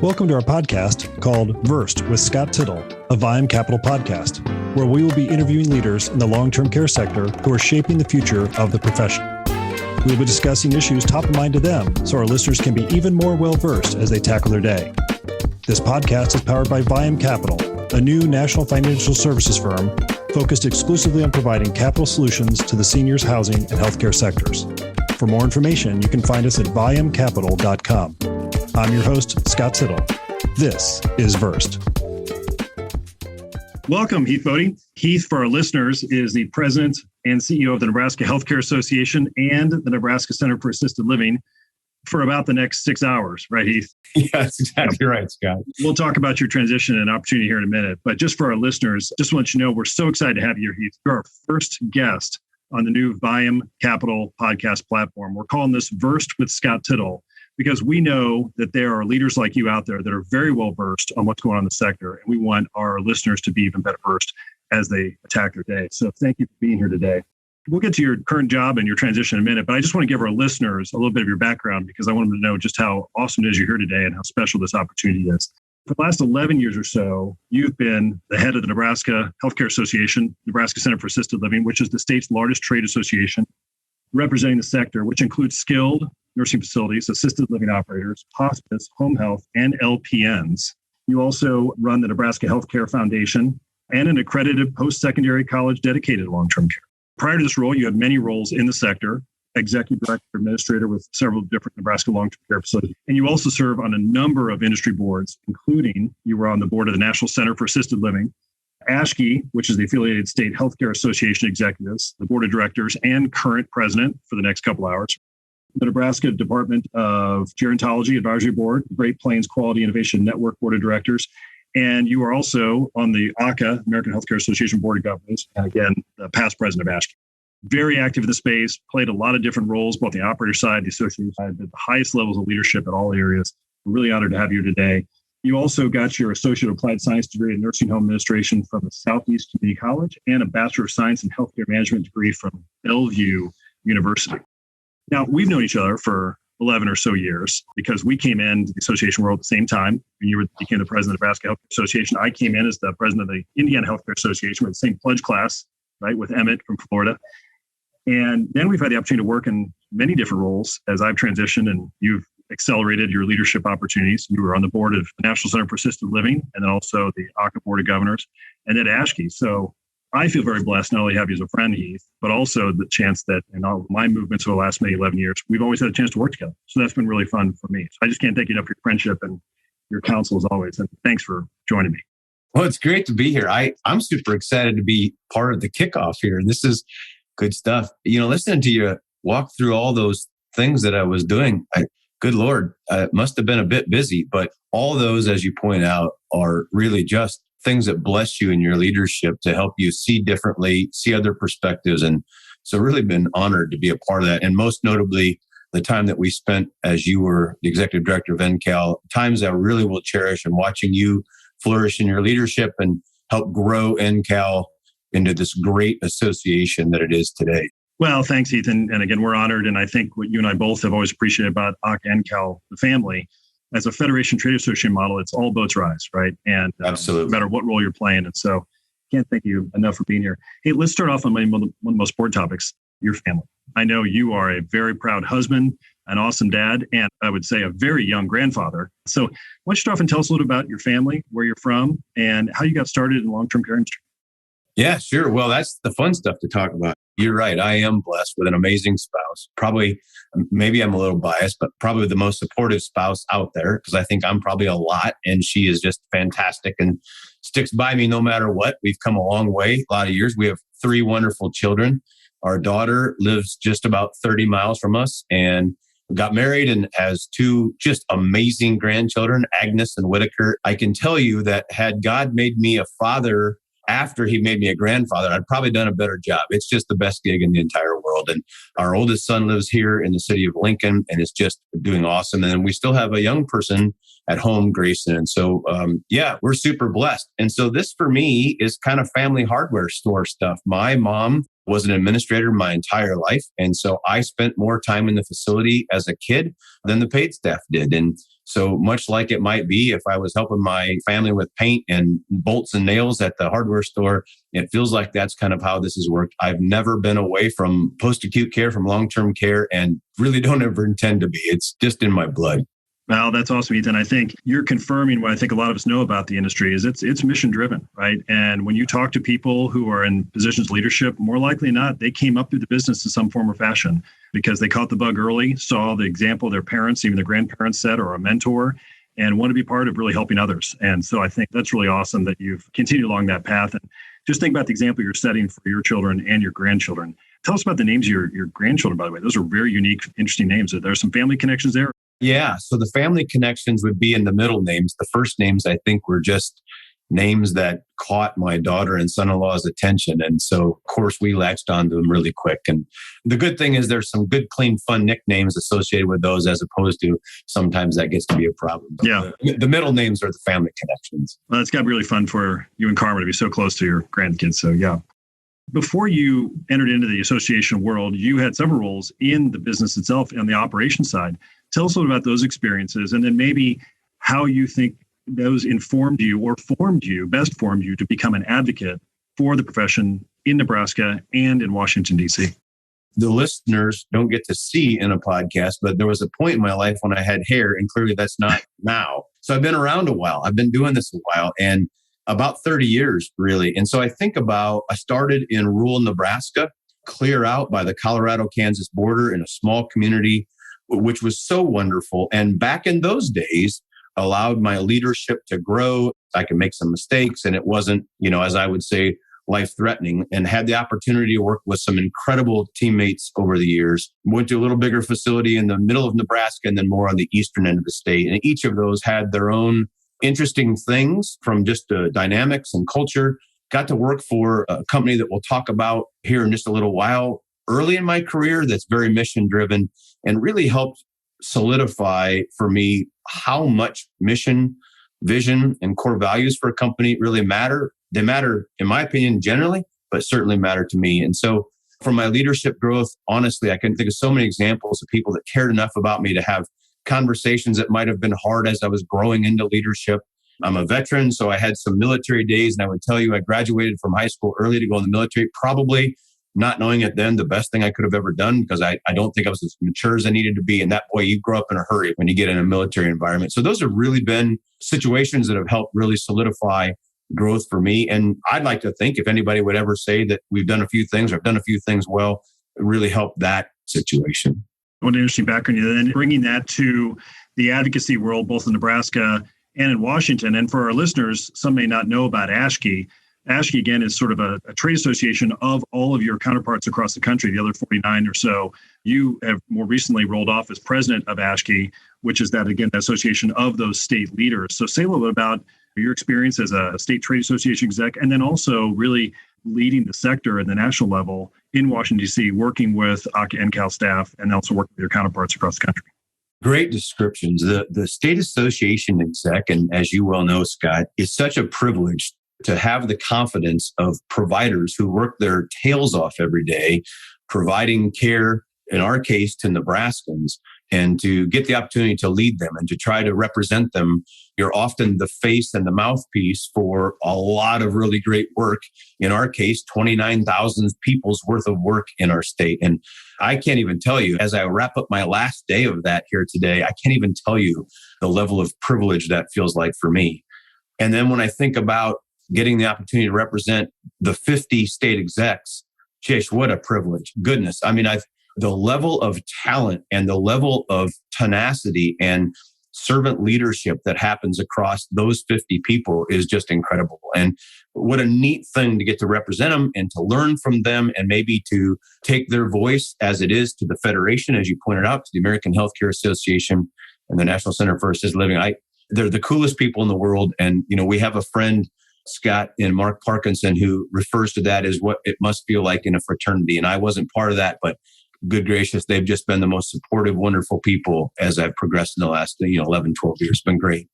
Welcome to our podcast called VERSED with Scott Tittle, a Viam Capital podcast, where we will be interviewing leaders in the long-term care sector who are shaping the future of the profession. We will be discussing issues top of mind to them so our listeners can be even more well-versed as they tackle their day. This podcast is powered by Viam Capital, a new national financial services firm focused exclusively on providing capital solutions to the seniors, housing, and healthcare sectors. For more information, you can find us at viamcapital.com. I'm your host, Scott Tittle. This is VERSED. Welcome, Heath Boddy. Heath, for our listeners, is the president and CEO of the Nebraska Health Care Association and the Nebraska Center for Assisted Living for about the next 6 hours, right, Heath? Yeah, that's exactly right, Scott. We'll talk about your transition and opportunity here in a minute, but just for our listeners, just want you to know we're so excited to have you here, Heath. You're our first guest on the new Viam Capital podcast platform. We're calling this Versed with Scott Tittle, because we know that there are leaders like you out there that are very well versed on what's going on in the sector. And we want our listeners to be even better versed as they attack their day. So thank you for being here today. We'll get to your current job and your transition in a minute, but I just want to give our listeners a little bit of your background because I want them to know just how awesome it is you're here today and how special this opportunity is. For the last 11 years or so, you've been the head of the Nebraska Health Care Association, Nebraska Center for Assisted Living, which is the state's largest trade association, representing the sector, which includes skilled nursing facilities, assisted living operators, hospice, home health, and LPNs. You also run the Nebraska Health Care Foundation and an accredited post-secondary college dedicated to long-term care. Prior to this role, you had many roles in the sector, executive director, administrator with several different Nebraska long-term care facilities. And you also serve on a number of industry boards, including you were on the board of the National Center for Assisted Living, ASHKE, which is the affiliated State Healthcare Association executives, the board of directors, and current president for the next couple hours. The Nebraska Department of Gerontology Advisory Board, Great Plains Quality Innovation Network Board of Directors, and you are also on the AHCA, American Healthcare Association Board of Governors, and again, the past president of ASHKE. Very active in the space, played a lot of different roles, both the operator side, the associate side, at the highest levels of leadership in all areas. We're really honored to have you today. You also got your Associate of Applied Science degree in Nursing Home Administration from the Southeast Community College and a Bachelor of Science in Healthcare Management degree from Bellevue University. Now, we've known each other for 11 or so years because we came into the association world at the same time. When you became the president of the Nebraska Health Care Association, I came in as the president of the Indiana Health Care Association with the same pledge class, right, with Emmett from Florida. And then we've had the opportunity to work in many different roles as I've transitioned and you've accelerated your leadership opportunities. You were on the board of the National Center for Assisted Living and then also the AHCA Board of Governors and at ASHKE. So I feel very blessed not only to have you as a friend, Heath, but also the chance that in all of my movements over the last maybe 11 years, we've always had a chance to work together. So that's been really fun for me. So I just can't thank you enough for your friendship and your counsel as always. And thanks for joining me. Well, it's great to be here. I'm super excited to be part of the kickoff here. This is good stuff. Listening to you walk through all those things that I was doing, good Lord, it must have been a bit busy, but all those, as you point out, are really just things that bless you in your leadership to help you see differently, see other perspectives. And so really been honored to be a part of that. And most notably, the time that we spent as you were the executive director of NCAL, times I really will cherish and watching you flourish in your leadership and help grow NCAL into this great association that it is today. Well, thanks, Heath. And again, we're honored. And I think what you and I both have always appreciated about AHCA NCAL, the family, as a Federation Trade Association model, it's all boats rise, right? And absolutely, no matter what role you're playing. And so can't thank you enough for being here. Hey, let's start off on one of the most important topics, your family. I know you are a very proud husband, an awesome dad, and I would say a very young grandfather. So why don't you start off and tell us a little about your family, where you're from, and how you got started in long-term care industry? Yeah, sure. Well, that's the fun stuff to talk about. You're right. I am blessed with an amazing spouse. Maybe I'm a little biased, but probably the most supportive spouse out there because I think I'm probably a lot and she is just fantastic and sticks by me no matter what. We've come a long way, a lot of years. We have 3 wonderful children. Our daughter lives just about 30 miles from us and got married and has 2 just amazing grandchildren, Agnes and Whitaker. I can tell you that had God made me a father after he made me a grandfather, I'd probably done a better job. It's just the best gig in the entire world. And our oldest son lives here in the city of Lincoln and is just doing awesome. And then we still have a young person at home, Grayson. And so, we're super blessed. And so this for me is kind of family hardware store stuff. My mom was an administrator my entire life. And so I spent more time in the facility as a kid than the paid staff did. And So much like it might be if I was helping my family with paint and bolts and nails at the hardware store, it feels like that's kind of how this has worked. I've never been away from post-acute care, from long-term care, and really don't ever intend to be. It's just in my blood. Well, that's awesome, Ethan. I think you're confirming what I think a lot of us know about the industry is it's mission driven, right? And when you talk to people who are in positions of leadership, more likely than not, they came up through the business in some form or fashion because they caught the bug early, saw the example their parents, even their grandparents set, or a mentor, and want to be part of really helping others. And so I think that's really awesome that you've continued along that path. And just think about the example you're setting for your children and your grandchildren. Tell us about the names of your grandchildren, by the way. Those are very unique, interesting names. Are there some family connections there? Yeah. So the family connections would be in the middle names. The first names, I think, were just names that caught my daughter and son-in-law's attention. And so, of course, we latched onto them really quick. And the good thing is there's some good, clean, fun nicknames associated with those, as opposed to sometimes that gets to be a problem. But yeah. The middle names are the family connections. Well, it's got to be really fun for you and Karma to be so close to your grandkids. So, yeah. Before you entered into the association world, you had several roles in the business itself on the operations side. Tell us a little about those experiences and then maybe how you think those informed you or best formed you to become an advocate for the profession in Nebraska and in Washington, D.C. The listeners don't get to see in a podcast, but there was a point in my life when I had hair, and clearly that's not now. So I've been around a while. I've been doing this a while, and about 30 years, really. And so I started in rural Nebraska, clear out by the Colorado-Kansas border in a small community, which was so wonderful. And back in those days, allowed my leadership to grow. I could make some mistakes, and it wasn't, as I would say, life-threatening, and had the opportunity to work with some incredible teammates over the years. Went to a little bigger facility in the middle of Nebraska and then more on the eastern end of the state. And each of those had their own interesting things from just dynamics and culture. Got to work for a company that we'll talk about here in just a little while. Early in my career, that's very mission driven and really helped solidify for me how much mission, vision, and core values for a company really matter. They matter, in my opinion, generally, but certainly matter to me. And so from my leadership growth, honestly, I can think of so many examples of people that cared enough about me to have conversations that might have been hard as I was growing into leadership. I'm a veteran, so I had some military days, and I would tell you I graduated from high school early to go in the military, probably not knowing it then, the best thing I could have ever done, because I don't think I was as mature as I needed to be. And that, boy, you grow up in a hurry when you get in a military environment. So those have really been situations that have helped really solidify growth for me. And I'd like to think if anybody would ever say that we've done a few things or have done a few things well, it really helped that situation. What an interesting background. And then bringing that to the advocacy world, both in Nebraska and in Washington. And for our listeners, some may not know about ASHKE. ASHKE, again, is sort of a trade association of all of your counterparts across the country, the other 49 or so. You have more recently rolled off as president of ASHKE, which is that, again, the association of those state leaders. So say a little bit about your experience as a state trade association exec, and then also really leading the sector at the national level in Washington, D.C., working with AHCA and Cal staff, and also working with your counterparts across the country. Great descriptions. The state association exec, and as you well know, Scott, is such a privilege to have the confidence of providers who work their tails off every day, providing care, in our case, to Nebraskans, and to get the opportunity to lead them and to try to represent them. You're often the face and the mouthpiece for a lot of really great work. In our case, 29,000 people's worth of work in our state. And I can't even tell you, as I wrap up my last day of that here today, I can't even tell you the level of privilege that feels like for me. And then when I think about getting the opportunity to represent the 50 state execs, Jish, what a privilege. Goodness. I mean, the level of talent and the level of tenacity and servant leadership that happens across those 50 people is just incredible. And what a neat thing to get to represent them and to learn from them, and maybe to take their voice as it is to the Federation, as you pointed out, to the American Health Care Association and the National Center for Assisted Living. They're the coolest people in the world. And, we have a friend, Scott, and Mark Parkinson, who refers to that as what it must feel like in a fraternity. And I wasn't part of that, but good gracious, they've just been the most supportive, wonderful people as I've progressed in the last 11, 12 years. It's been great.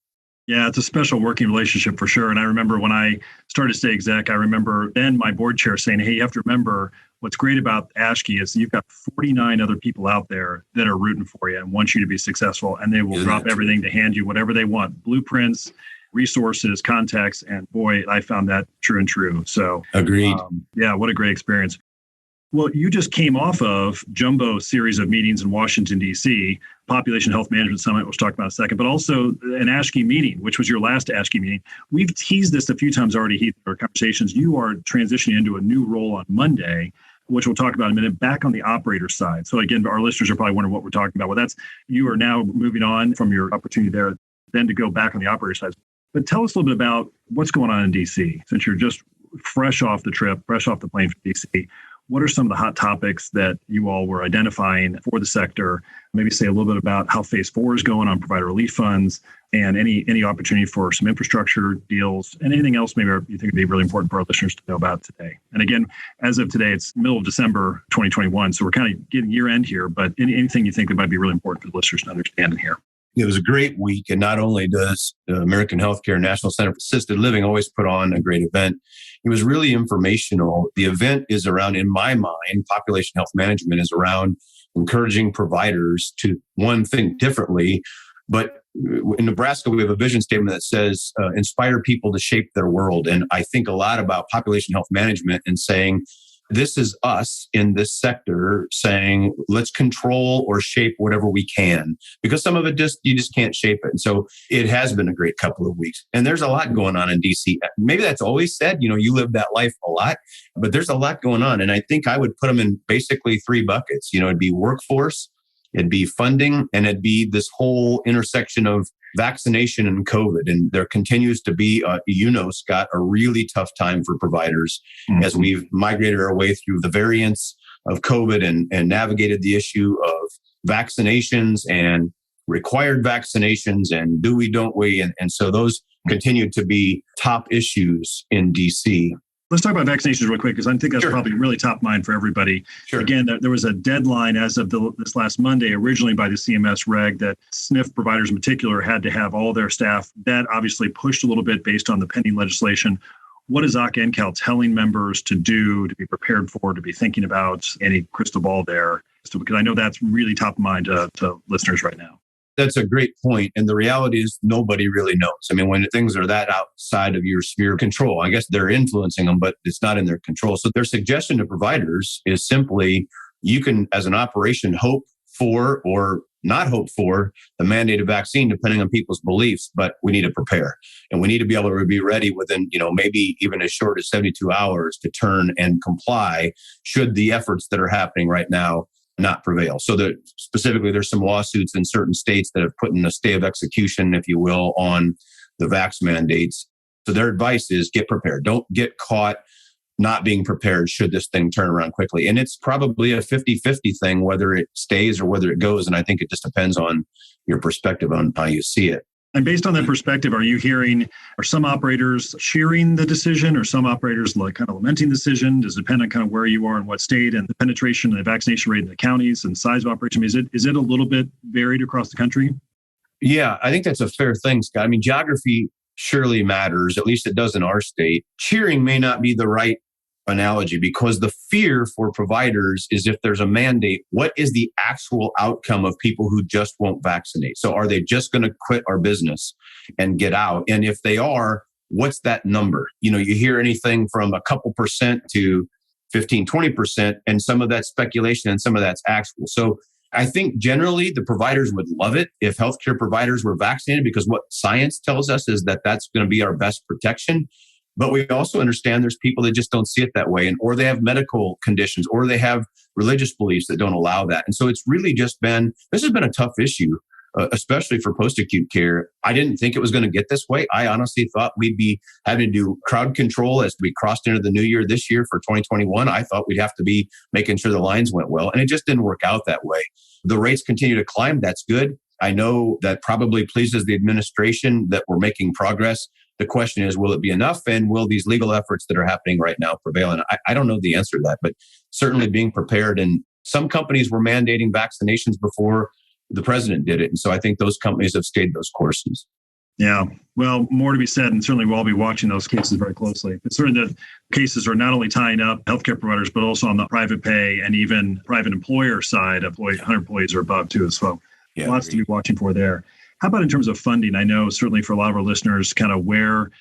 Yeah, it's a special working relationship for sure. And I remember when I started to stay exec, I remember then my board chair saying, hey, you have to remember what's great about ASCII is you've got 49 other people out there that are rooting for you and want you to be successful. And they will drop everything to hand you whatever they want, blueprints, resources, contacts. And boy, I found that true and true. So agreed. Yeah, what a great experience. Well, you just came off of jumbo series of meetings in Washington, D.C., Population Health Management Summit, which we'll talk about in a second, but also an ASCII meeting, which was your last ASCII meeting. We've teased this a few times already, Heath, in our conversations. You are transitioning into a new role on Monday, which we'll talk about in a minute, back on the operator side. So again, our listeners are probably wondering what we're talking about. Well, that's you are now moving on from your opportunity there, then to go back on the operator side. But tell us a little bit about what's going on in D.C., since you're just fresh off the trip, fresh off the plane from D.C. What are some of the hot topics that you all were identifying for the sector? Maybe say a little bit about how phase 4 is going on provider relief funds and any opportunity for some infrastructure deals and anything else maybe you think would be really important for our listeners to know about today. And again, as of today, it's middle of December 2021. So we're kind of getting year end here, but anything you think that might be really important for the listeners to understand in here. It was a great week. And not only does the American Healthcare National Center for Assisted Living always put on a great event, it was really informational. The event is around, in my mind, population health management is around encouraging providers to, one, think differently. But in Nebraska, we have a vision statement that says, inspire people to shape their world. And I think a lot about population health management and saying, this is us in this sector saying, let's control or shape whatever we can, because some of it you just can't shape it. And so it has been a great couple of weeks. And there's a lot going on in DC. Maybe that's always said, you live that life a lot, but there's a lot going on. And I think I would put them in basically 3 buckets. It'd be workforce, it'd be funding, and it'd be this whole intersection of vaccination and COVID. And there continues to be, Scott, a really tough time for providers as we've migrated our way through the variants of COVID and navigated the issue of vaccinations and required vaccinations and do we, don't we? And so those continue to be top issues in DC. Let's talk about vaccinations real quick, because I think that's probably really top mind for everybody. Sure. Again, there was a deadline as of this last Monday, originally by the CMS reg, that SNF providers in particular had to have all their staff. That obviously pushed a little bit based on the pending legislation. What is OCA-NCAL telling members to do, to be prepared for, to be thinking about? Any crystal ball there? Because I know that's really top of mind to listeners right now. That's a great point. And the reality is nobody really knows. I mean, when things are that outside of your sphere of control, I guess they're influencing them, but it's not in their control. So their suggestion to providers is simply, you can, as an operation, hope for or not hope for the mandated vaccine, depending on people's beliefs, but we need to prepare. And we need to be able to be ready within, maybe even as short as 72 hours to turn and comply should the efforts that are happening right now not prevail. So specifically, there's some lawsuits in certain states that have put in a stay of execution, if you will, on the vax mandates. So their advice is get prepared. Don't get caught not being prepared should this thing turn around quickly. And it's probably a 50-50 thing, whether it stays or whether it goes. And I think it just depends on your perspective on how you see it. And based on that perspective, are you hearing, are some operators cheering the decision or some operators kind of lamenting the decision? Does it depend on kind of where you are and what state and the penetration and the vaccination rate in the counties and size of operation? Is it a little bit varied across the country? Yeah, I think that's a fair thing, Scott. I mean, geography surely matters, at least it does in our state. Cheering may not be the right analogy, because the fear for providers is if there's a mandate, what is the actual outcome of people who just won't vaccinate? So are they just going to quit our business and get out? And if they are, what's that number? You hear anything from a couple percent to 15, 20%, and some of that's speculation and some of that's actual. So I think generally the providers would love it if healthcare providers were vaccinated, because what science tells us is that that's going to be our best protection. But we also understand there's people that just don't see it that way, or they have medical conditions, or they have religious beliefs that don't allow that. And so it's really this has been a tough issue, especially for post-acute care. I didn't think it was going to get this way. I honestly thought we'd be having to do crowd control as we crossed into the new year this year for 2021. I thought we'd have to be making sure the lines went well, and it just didn't work out that way. The rates continue to climb. That's good. I know that probably pleases the administration that we're making progress. The question is, will it be enough? And will these legal efforts that are happening right now prevail? And I don't know the answer to that, but certainly being prepared. And some companies were mandating vaccinations before the president did it. And so I think those companies have stayed those courses. Yeah. Well, more to be said, and certainly we'll all be watching those cases very closely. It's certainly the cases are not only tying up healthcare providers, but also on the private pay and even private employer side, 100 employees or above too as well. Yeah, Lots to be watching for there. How about in terms of funding? I know certainly for a lot of our listeners, kind of where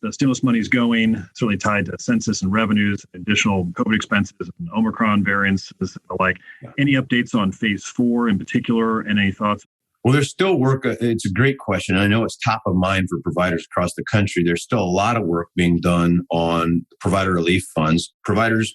the stimulus money is going, certainly tied to census and revenues, additional COVID expenses, and Omicron variants, and the like. Yeah. Any updates on phase 4 in particular, and any thoughts? Well, there's still work. It's a great question. I know it's top of mind for providers across the country. There's still a lot of work being done on provider relief funds.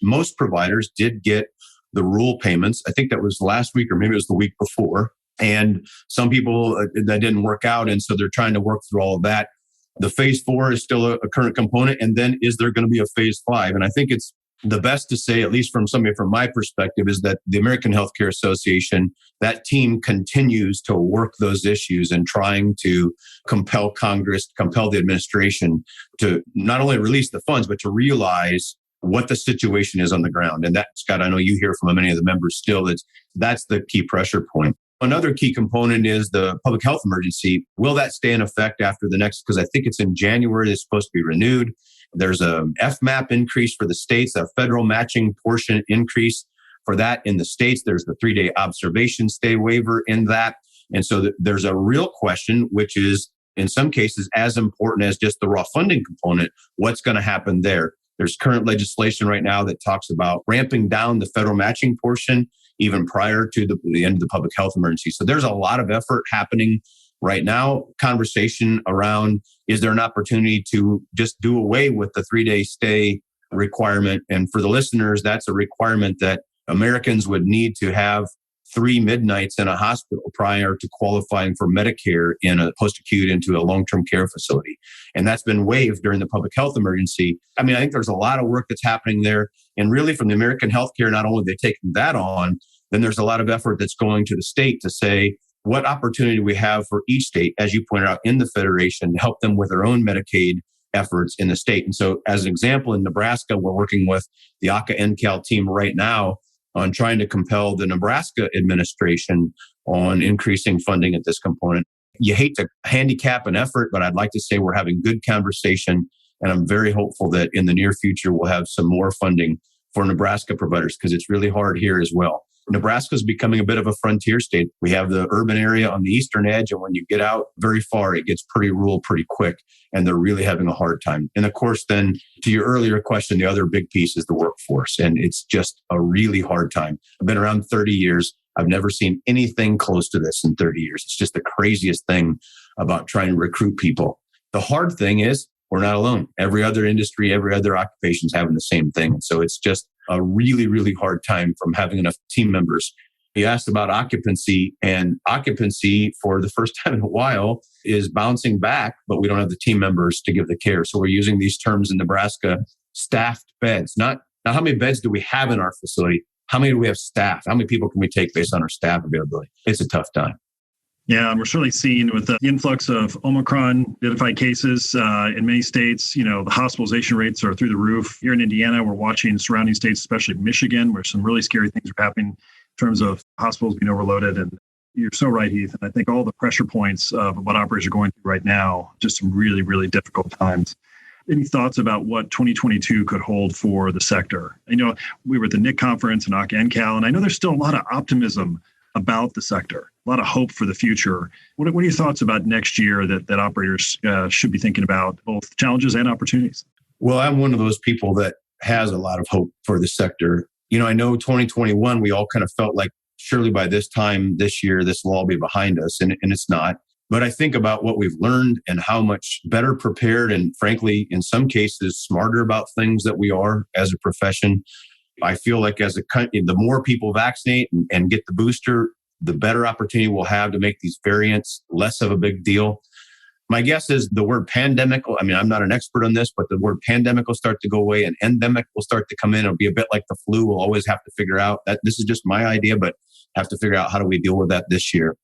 Most providers did get the rule payments. I think that was last week or maybe it was the week before. And some people that didn't work out. And so they're trying to work through all of that. The phase 4 is still a current component. And then is there going to be a phase 5? And I think it's the best to say, at least from my perspective, is that the American Health Care Association, that team continues to work those issues and trying to compel Congress, compel the administration to not only release the funds, but to realize what the situation is on the ground. And that, Scott, I know you hear from many of the members still, that's the key pressure point. Another key component is the public health emergency. Will that stay in effect after the next? Because I think it's in January, it's supposed to be renewed. There's a FMAP increase for the states, a federal matching portion increase for that in the states. There's the 3-day observation stay waiver in that. And so there's a real question, which is in some cases as important as just the raw funding component. What's going to happen there? There's current legislation right now that talks about ramping down the federal matching portion even prior to the end of the public health emergency. So there's a lot of effort happening right now. Conversation around, is there an opportunity to just do away with the 3-day stay requirement? And for the listeners, that's a requirement that Americans would need to have 3 midnights in a hospital prior to qualifying for Medicare in a post-acute into a long-term care facility. And that's been waived during the public health emergency. I mean, I think there's a lot of work that's happening there. And really from the American Healthcare, not only are they taking that on, then there's a lot of effort that's going to the state to say, what opportunity do we have for each state, as you pointed out, in the federation to help them with their own Medicaid efforts in the state. And so as an example, in Nebraska, we're working with the ACA-NCAL team right now on trying to compel the Nebraska administration on increasing funding at this component. You hate to handicap an effort, but I'd like to say we're having good conversation. And I'm very hopeful that in the near future, we'll have some more funding for Nebraska providers because it's really hard here as well. Nebraska is becoming a bit of a frontier state. We have the urban area on the eastern edge, and when you get out very far, it gets pretty rural pretty quick, and they're really having a hard time. And of course, then to your earlier question, the other big piece is the workforce, and it's just a really hard time. I've been around 30 years. I've never seen anything close to this in 30 years. It's just the craziest thing about trying to recruit people. The hard thing is we're not alone. Every other industry, every other occupation is having the same thing. And so it's just a really, really hard time from having enough team members. You asked about occupancy, and occupancy for the first time in a while is bouncing back, but we don't have the team members to give the care. So we're using these terms in Nebraska, staffed beds. Not how many beds do we have in our facility? How many do we have staffed? How many people can we take based on our staff availability? It's a tough time. Yeah, and we're certainly seeing with the influx of Omicron identified cases in many states, the hospitalization rates are through the roof. Here in Indiana, we're watching surrounding states, especially Michigan, where some really scary things are happening in terms of hospitals being overloaded. And you're so right, Heath. And I think all the pressure points of what operators are going through right now, just some really, really difficult times. Any thoughts about what 2022 could hold for the sector? We were at the NIC conference and ACA-NCAL, and I know there's still a lot of optimism about the sector, a lot of hope for the future. What are your thoughts about next year that operators should be thinking about, both challenges and opportunities? Well, I'm one of those people that has a lot of hope for the sector. I know 2021, we all kind of felt like surely by this time this year, this will all be behind us, and it's not. But I think about what we've learned and how much better prepared and frankly, in some cases, smarter about things that we are as a profession. I feel like as a country, the more people vaccinate and get the booster, the better opportunity we'll have to make these variants less of a big deal. My guess is the word pandemic, I'm not an expert on this, but the word pandemic will start to go away and endemic will start to come in. It'll be a bit like the flu. We'll always have to figure out that this is just my idea, but have to figure out how do we deal with that this year.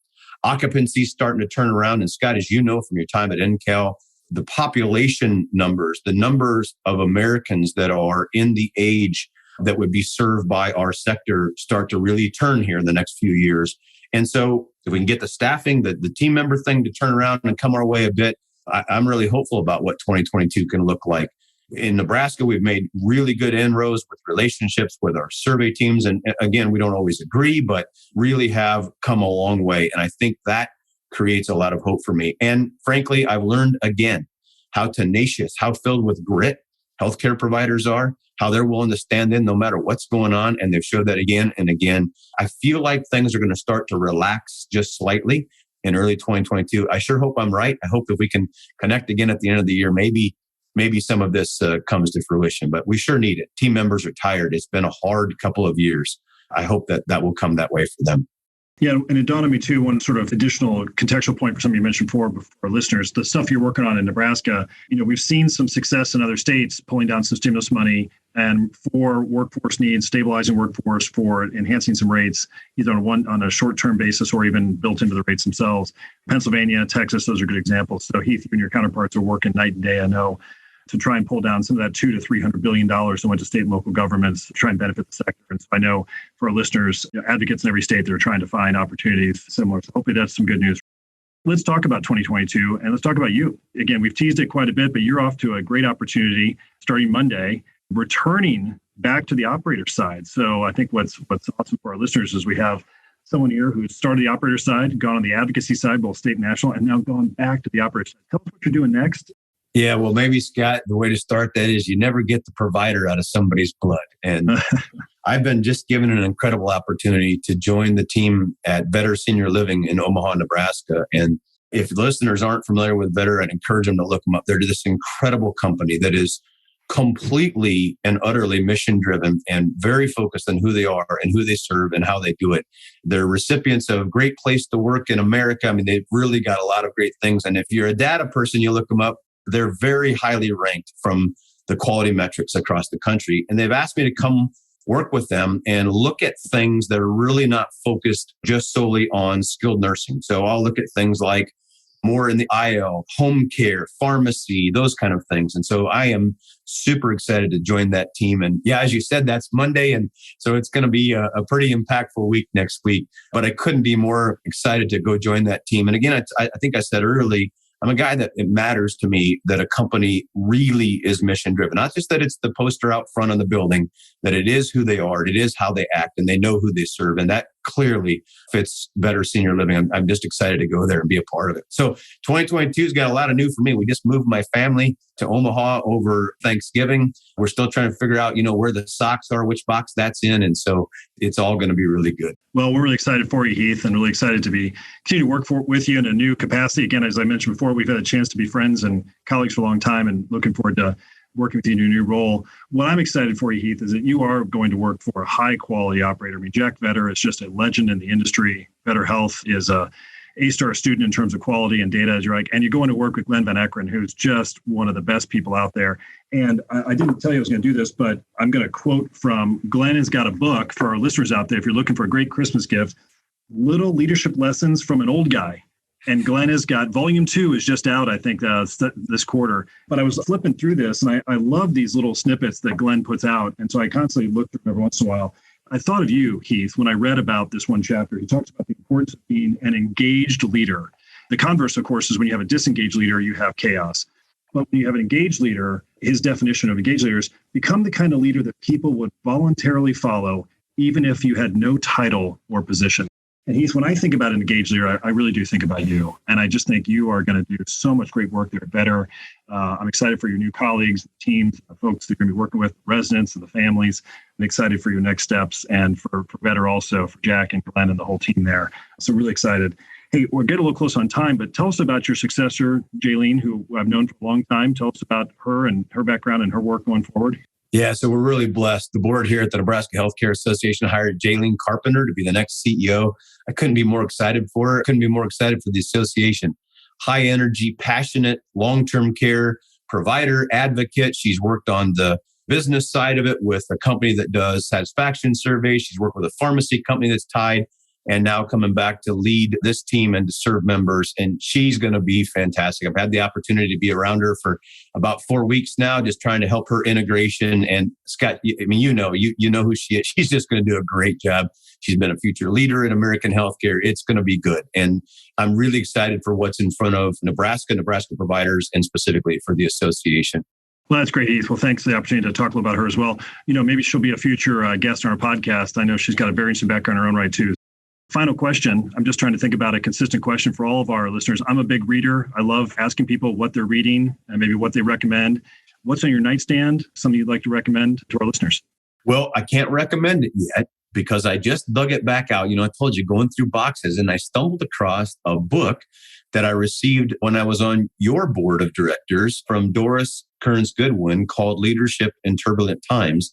Occupancy starting to turn around. And Scott, as you know from your time at NCAL, the population numbers, the numbers of Americans that are in the age that would be served by our sector start to really turn here in the next few years. And so if we can get the staffing, the team member thing to turn around and come our way a bit, I'm really hopeful about what 2022 can look like. In Nebraska, we've made really good inroads with relationships with our survey teams. And again, we don't always agree, but really have come a long way. And I think that creates a lot of hope for me. And frankly, I've learned again how tenacious, how filled with grit healthcare providers are, how they're willing to stand in no matter what's going on. And they've showed that again and again. I feel like things are going to start to relax just slightly in early 2022. I sure hope I'm right. I hope if we can connect again at the end of the year, maybe some of this comes to fruition, but we sure need it. Team members are tired. It's been a hard couple of years. I hope that will come that way for them. Yeah, and it dawned on me too, one sort of additional contextual point for something you mentioned before for listeners, the stuff you're working on in Nebraska, we've seen some success in other states pulling down some stimulus money and for workforce needs, stabilizing workforce, for enhancing some rates, either on a short-term basis or even built into the rates themselves. Pennsylvania, Texas, those are good examples. So Heath, you and your counterparts are working night and day, I know, to try and pull down some of that $200 to $300 billion that went to state and local governments to try and benefit the sector. And so I know for our listeners, advocates in every state that are trying to find opportunities similar. So hopefully that's some good news. Let's talk about 2022 and let's talk about you. Again, we've teased it quite a bit, but you're off to a great opportunity starting Monday, returning back to the operator side. So I think what's awesome for our listeners is we have someone here who's started the operator side, gone on the advocacy side, both state and national, and now gone back to the operator side. Tell us what you're doing next. Yeah, well, maybe, Scott, the way to start that is you never get the provider out of somebody's blood. And I've been just given an incredible opportunity to join the team at Better Senior Living in Omaha, Nebraska. And if listeners aren't familiar with Better, I'd encourage them to look them up. They're this incredible company that is completely and utterly mission-driven and very focused on who they are and who they serve and how they do it. They're recipients of Great Place to Work in America. I mean, they've really got a lot of great things. And if you're a data person, you look them up. They're very highly ranked from the quality metrics across the country. And they've asked me to come work with them and look at things that are really not focused just solely on skilled nursing. So I'll look at things like more in the IL, home care, pharmacy, those kind of things. And so I am super excited to join that team. And yeah, as you said, that's Monday. And so it's going to be a pretty impactful week next week. But I couldn't be more excited to go join that team. And again, I think I said early, I'm a guy that it matters to me that a company really is mission driven. Not just that it's the poster out front on the building, that it is who they are, it is how they act, and they know who they serve. And that clearly fits Better Senior Living. I'm just excited to go there and be a part of it. So 2022's got a lot of new for me. We just moved my family to Omaha over Thanksgiving. We're still trying to figure out, where the socks are, which box that's in. And so it's all going to be really good. Well, we're really excited for you, Heath, and really excited to continue to work with you in a new capacity. Again, as I mentioned before, we've had a chance to be friends and colleagues for a long time and looking forward to working with you in your new role. What I'm excited for you, Heath, is that you are going to work for a high quality operator. I mean, Jack Vetter is just a legend in the industry. Vetter Health is a A-star student in terms of quality and data, as you're like, and you're going to work with Glenn Van Eckeren, who's just one of the best people out there. And I didn't tell you I was going to do this, but I'm going to quote from Glenn has got a book for our listeners out there. If you're looking for a great Christmas gift, Little Leadership Lessons from an Old Guy. And Glenn has got volume 2 is just out, I think, this quarter. But I was flipping through this, and I love these little snippets that Glenn puts out. And so I constantly look through them every once in a while. I thought of you, Heath, when I read about this one chapter. He talks about the importance of being an engaged leader. The converse, of course, is when you have a disengaged leader, you have chaos. But when you have an engaged leader, his definition of engaged leaders, become the kind of leader that people would voluntarily follow, even if you had no title or position. And Heath, when I think about an engaged leader, I really do think about you. And I just think you are going to do so much great work there at Better. I'm excited for your new colleagues, the teams, the folks that you're going to be working with, residents and the families. I'm excited for your next steps and for Better also, for Jack and Glenn and the whole team there. So really excited. Hey, we're getting a little close on time, but tell us about your successor, Jaylene, who I've known for a long time. Tell us about her and her background and her work going forward. Yeah, so we're really blessed. The board here at the Nebraska Health Care Association hired Jaylene Carpenter to be the next CEO. I couldn't be more excited for her. I couldn't be more excited for the association. High energy, passionate, long-term care provider, advocate. She's worked on the business side of it with a company that does satisfaction surveys. She's worked with a pharmacy company that's tied and now coming back to lead this team and to serve members. And she's going to be fantastic. I've had the opportunity to be around her for about 4 weeks now, just trying to help her integration. And Scott, I mean, you know who she is. She's just going to do a great job. She's been a future leader in American healthcare. It's going to be good. And I'm really excited for what's in front of Nebraska providers, and specifically for the association. Well, that's great, Heath. Well, thanks for the opportunity to talk a little about her as well. Maybe she'll be a future guest on our podcast. I know she's got a very interesting background in her own right, too. Final question. I'm just trying to think about a consistent question for all of our listeners. I'm a big reader. I love asking people what they're reading and maybe what they recommend. What's on your nightstand? Something you'd like to recommend to our listeners? Well, I can't recommend it yet because I just dug it back out. I told you, going through boxes, and I stumbled across a book that I received when I was on your board of directors from Doris Kearns Goodwin called Leadership in Turbulent Times.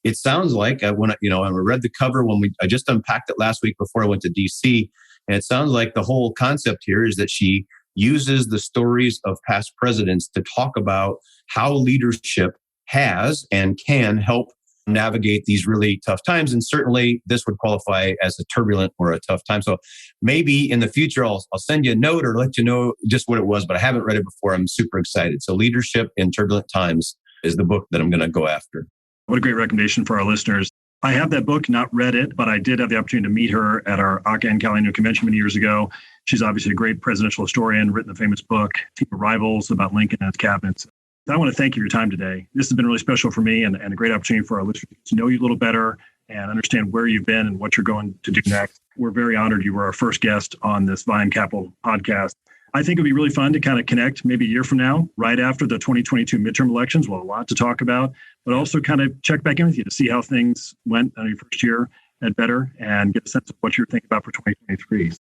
It sounds like when I read the cover I just unpacked it last week before I went to D.C. And it sounds like the whole concept here is that she uses the stories of past presidents to talk about how leadership has and can help navigate these really tough times. And certainly this would qualify as a turbulent or a tough time. So maybe in the future, I'll send you a note or let you know just what it was, but I haven't read it before. I'm super excited. So Leadership in Turbulent Times is the book that I'm going to go after. What a great recommendation for our listeners. I have that book, not read it, but I did have the opportunity to meet her at our ACA and Cali Annual Convention many years ago. She's obviously a great presidential historian, written the famous book, Team of Rivals, about Lincoln and his cabinets. I want to thank you for your time today. This has been really special for me and a great opportunity for our listeners to know you a little better and understand where you've been and what you're going to do next. We're very honored you were our first guest on this Viam Capital podcast. I think it'd be really fun to kind of connect maybe a year from now, right after the 2022 midterm elections. We'll have a lot to talk about, but also kind of check back in with you to see how things went on your first year at Better and get a sense of what you're thinking about for 2023.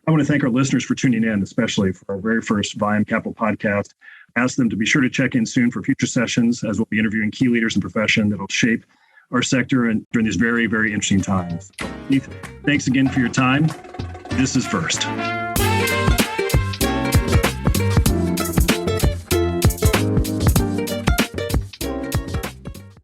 I want to thank our listeners for tuning in, especially for our very first Viam Capital podcast. Ask them to be sure to check in soon for future sessions, as we'll be interviewing key leaders in profession that will shape our sector and during these very, very interesting times. Heath, thanks again for your time. This is Versed.